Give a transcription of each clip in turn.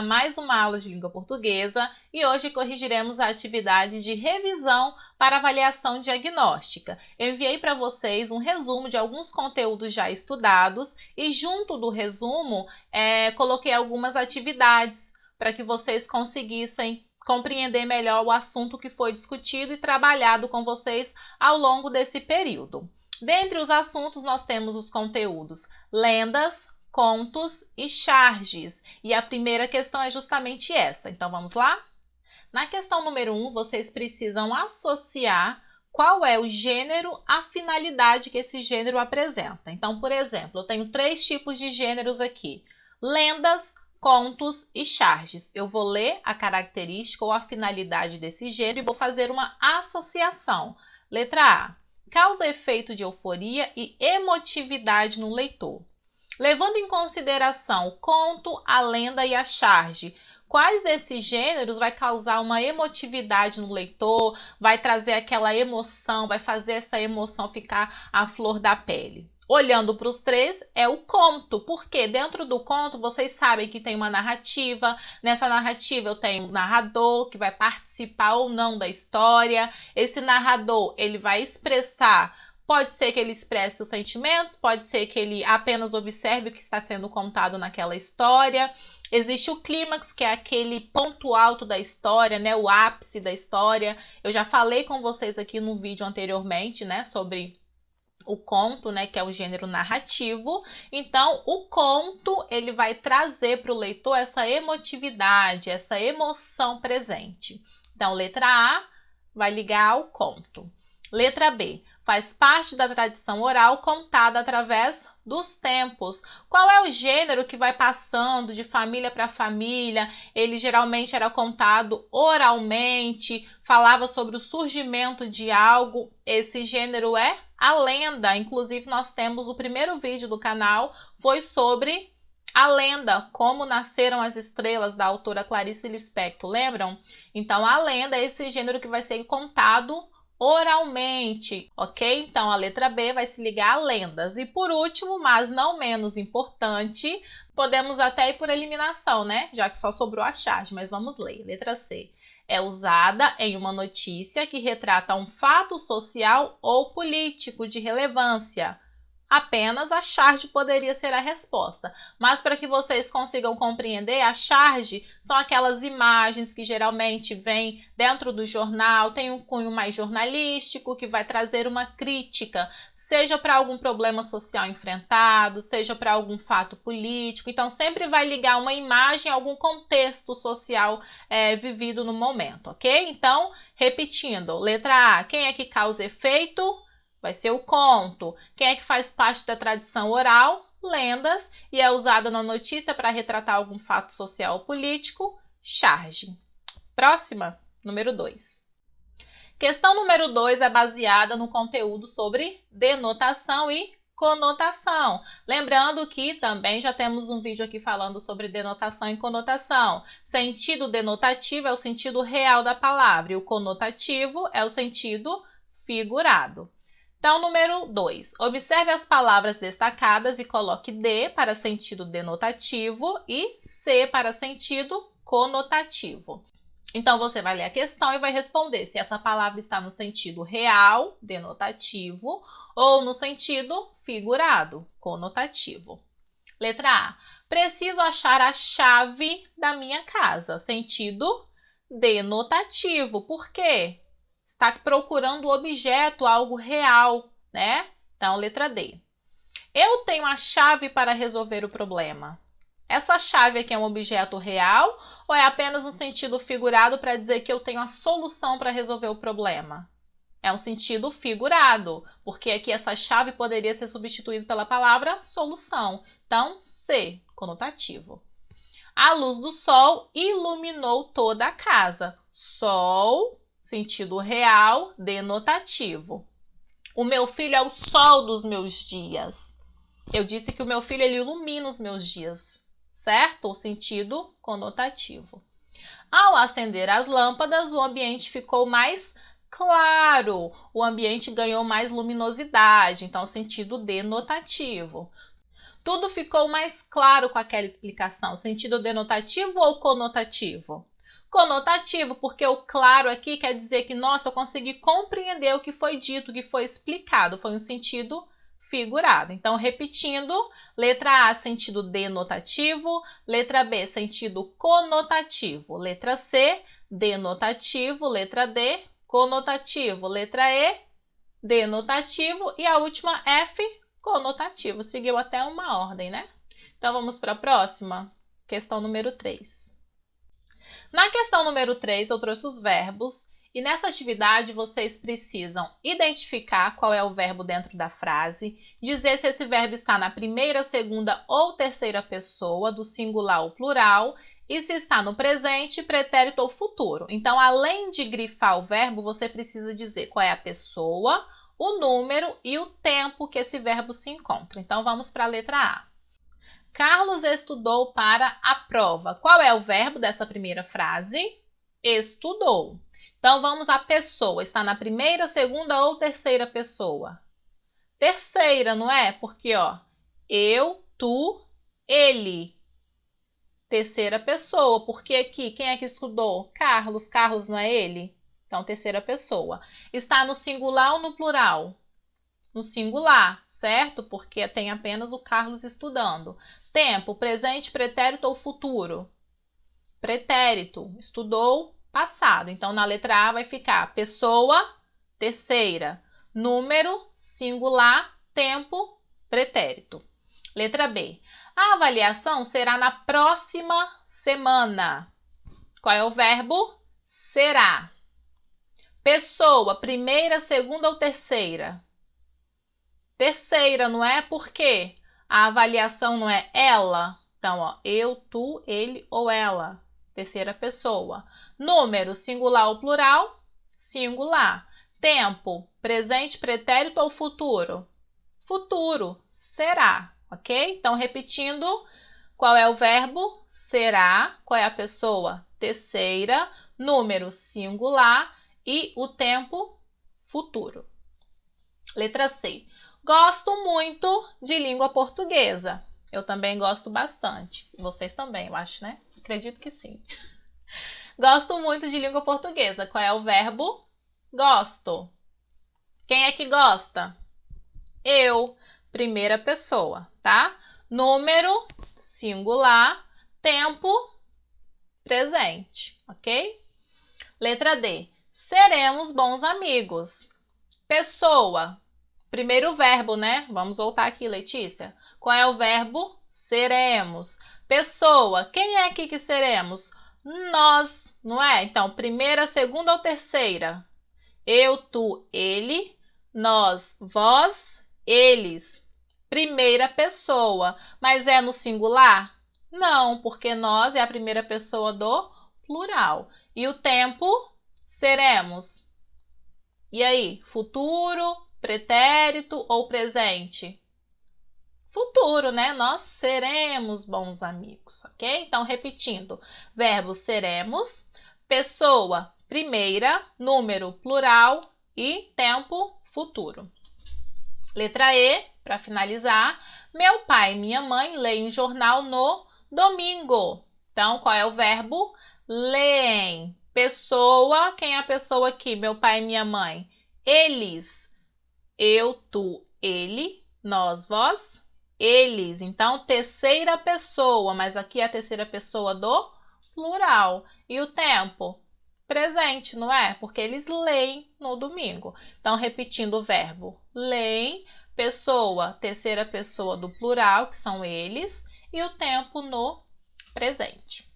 a mais uma aula de língua portuguesa e hoje corrigiremos a atividade de revisão para avaliação diagnóstica. Eu enviei para vocês um resumo de alguns conteúdos já estudados e junto do resumo coloquei algumas atividades para que vocês conseguissem compreender melhor o assunto que foi discutido e trabalhado com vocês ao longo desse período. Dentre os assuntos nós temos os conteúdos lendas, contos e charges. E a primeira questão é justamente essa. Então vamos lá? Na questão número 1, vocês precisam associar qual é o gênero à finalidade que esse gênero apresenta. Então, por exemplo, eu tenho 3 tipos de gêneros aqui: lendas, contos e charges. Eu vou ler a característica ou a finalidade desse gênero e vou fazer uma associação. Letra A: causa efeito de euforia e emotividade no leitor. Levando em consideração o conto, a lenda e a charge, quais desses gêneros vai causar uma emotividade no leitor, vai trazer aquela emoção, vai fazer essa emoção ficar à flor da pele? Olhando para os 3, é o conto, porque dentro do conto vocês sabem que tem uma narrativa. Nessa narrativa eu tenho um narrador que vai participar ou não da história. Esse narrador, ele vai expressar, pode ser que ele expresse os sentimentos, pode ser que ele apenas observe o que está sendo contado naquela história. Existe o clímax, que é aquele ponto alto da história, né, o ápice da história. Eu já falei com vocês aqui no vídeo anteriormente, né, sobre o conto, né, que é o gênero narrativo. Então, o conto, ele vai trazer para o leitor essa emotividade, essa emoção presente. Então, letra A vai ligar ao conto. Letra B: faz parte da tradição oral contada através dos tempos. Qual é o gênero que vai passando de família para família? Ele geralmente era contado oralmente, falava sobre o surgimento de algo. Esse gênero é a lenda. Inclusive, nós temos o primeiro vídeo do canal, foi sobre a lenda, como nasceram as estrelas, da autora Clarice Lispector, lembram? Então, a lenda é esse gênero que vai ser contado oralmente, ok? Então, a letra B vai se ligar a lendas. E por último, mas não menos importante, podemos até ir por eliminação, né? Já que só sobrou a charge, mas vamos ler. Letra C: é usada em uma notícia que retrata um fato social ou político de relevância. Apenas a charge poderia ser a resposta. Mas para que vocês consigam compreender, a charge são aquelas imagens que geralmente vêm dentro do jornal, tem um cunho mais jornalístico, que vai trazer uma crítica, seja para algum problema social enfrentado, seja para algum fato político. Então, sempre vai ligar uma imagem a algum contexto social vivido no momento, ok? Então, repetindo, letra A: quem é que causa efeito? Vai ser o conto. Quem é que faz parte da tradição oral? Lendas. E é usada na notícia para retratar algum fato social ou político? Charge. Próxima, número 2. Questão número 2 é baseada no conteúdo sobre denotação e conotação. Lembrando que também já temos um vídeo aqui falando sobre denotação e conotação. Sentido denotativo é o sentido real da palavra e o conotativo é o sentido figurado. Então, número 2. Observe as palavras destacadas e coloque D para sentido denotativo e C para sentido conotativo. Então, você vai ler a questão e vai responder se essa palavra está no sentido real, denotativo, ou no sentido figurado, conotativo. Letra A: preciso achar a chave da minha casa. Sentido denotativo. Por quê? Está procurando o objeto, algo real, né? Então, letra D. Eu tenho a chave para resolver o problema. Essa chave aqui é um objeto real ou é apenas um sentido figurado para dizer que eu tenho a solução para resolver o problema? É um sentido figurado, porque aqui essa chave poderia ser substituída pela palavra solução. Então, C, conotativo. A luz do sol iluminou toda a casa. Sol, sentido real, denotativo. O meu filho é o sol dos meus dias. Eu disse que o meu filho ele ilumina os meus dias, certo? O sentido conotativo. Ao acender as lâmpadas, o ambiente ficou mais claro. O ambiente ganhou mais luminosidade, então sentido denotativo. Tudo ficou mais claro com aquela explicação. Sentido denotativo ou conotativo? Conotativo, porque o claro aqui quer dizer que, nossa, eu consegui compreender o que foi dito, o que foi explicado. Foi um sentido figurado. Então, repetindo, letra A, sentido denotativo, letra B, sentido conotativo, letra C, denotativo, letra D, conotativo, letra E, denotativo e a última F, conotativo. Seguiu até uma ordem, né? Então, vamos para a próxima, questão número 3. Na questão número 3, eu trouxe os verbos e nessa atividade vocês precisam identificar qual é o verbo dentro da frase, dizer se esse verbo está na primeira, segunda ou terceira pessoa, do singular ou plural, e se está no presente, pretérito ou futuro. Então, além de grifar o verbo, você precisa dizer qual é a pessoa, o número e o tempo que esse verbo se encontra. Então, vamos para a letra A. Carlos estudou para a prova. Qual é o verbo dessa primeira frase? Estudou. Então, vamos à pessoa. Está na primeira, segunda ou terceira pessoa? Terceira, não é? Porque, ó, eu, tu, ele. Terceira pessoa. Porque aqui, quem é que estudou? Carlos. Carlos não é ele? Então, terceira pessoa. Está no singular ou no plural? No singular, certo? Porque tem apenas o Carlos estudando. Tempo, presente, pretérito ou futuro? Pretérito. Estudou, passado. Então, na letra A vai ficar pessoa, terceira. Número, singular, tempo, pretérito. Letra B. A avaliação será na próxima semana. Qual é o verbo? Será. Pessoa, primeira, segunda ou terceira? Terceira, não é? Por quê? A avaliação não é ela? Então, ó, eu, tu, ele ou ela. Terceira pessoa. Número, singular ou plural? Singular. Tempo, presente, pretérito ou futuro? Futuro, será, ok? Então, repetindo, qual é o verbo? Será. Qual é a pessoa? Terceira. Número, singular. E o tempo, futuro. Letra C. Gosto muito de língua portuguesa. Eu também gosto bastante. Vocês também, eu acho, né? Acredito que sim. Gosto muito de língua portuguesa. Qual é o verbo? Gosto. Quem é que gosta? Eu. Primeira pessoa, tá? Número, singular. Tempo, presente, ok? Letra D. Seremos bons amigos. Pessoa. Primeiro verbo, né? Vamos voltar aqui, Letícia. Qual é o verbo? Seremos. Pessoa. Quem é aqui que seremos? Nós, não é? Então, primeira, segunda ou terceira? Eu, tu, ele. Nós, vós, eles. Primeira pessoa. Mas é no singular? Não, porque nós é a primeira pessoa do plural. E o tempo? Seremos. E aí? Futuro, pretérito ou presente? Futuro, né? Nós seremos bons amigos, ok? Então, repetindo. Verbo seremos, pessoa primeira, número plural e tempo futuro. Letra E, para finalizar. Meu pai e minha mãe leem jornal no domingo. Então, qual é o verbo? Leem. Pessoa, quem é a pessoa aqui? Meu pai e minha mãe. Eles. Eu, tu, ele. Nós, vós, eles. Então, terceira pessoa, mas aqui é a terceira pessoa do plural. E o tempo? Presente, não é? Porque eles leem no domingo. Então, repetindo o verbo leem, pessoa, terceira pessoa do plural, que são eles, e o tempo no presente.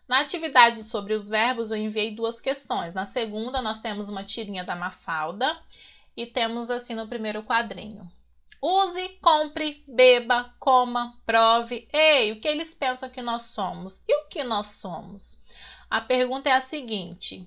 Na atividade sobre os verbos, eu enviei 2 questões. Na segunda, nós temos uma tirinha da Mafalda e temos assim no primeiro quadrinho. Use, compre, beba, coma, prove. Ei, o que eles pensam que nós somos? E o que nós somos? A pergunta é a seguinte.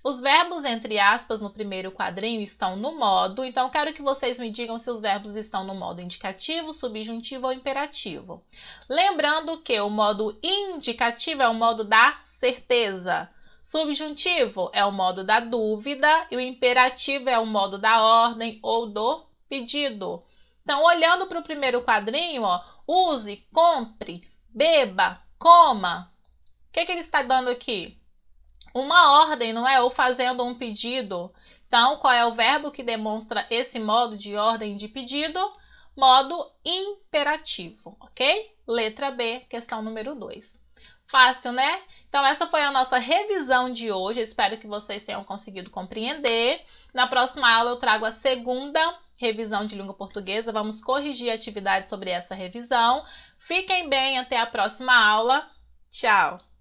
Os verbos entre aspas no primeiro quadrinho estão no modo, então quero que vocês me digam se os verbos estão no modo indicativo, subjuntivo ou imperativo. Lembrando que o modo indicativo é o modo da certeza, subjuntivo é o modo da dúvida e o imperativo é o modo da ordem ou do pedido. Então, olhando para o primeiro quadrinho, ó, use, compre, beba, coma. O que ele está dando aqui? Uma ordem, não é? Ou fazendo um pedido. Então, qual é o verbo que demonstra esse modo de ordem de pedido? Modo imperativo, ok? Letra B, questão número 2. Fácil, né? Então, essa foi a nossa revisão de hoje. Eu espero que vocês tenham conseguido compreender. Na próxima aula, eu trago a segunda revisão de língua portuguesa. Vamos corrigir atividades sobre essa revisão. Fiquem bem, até a próxima aula. Tchau!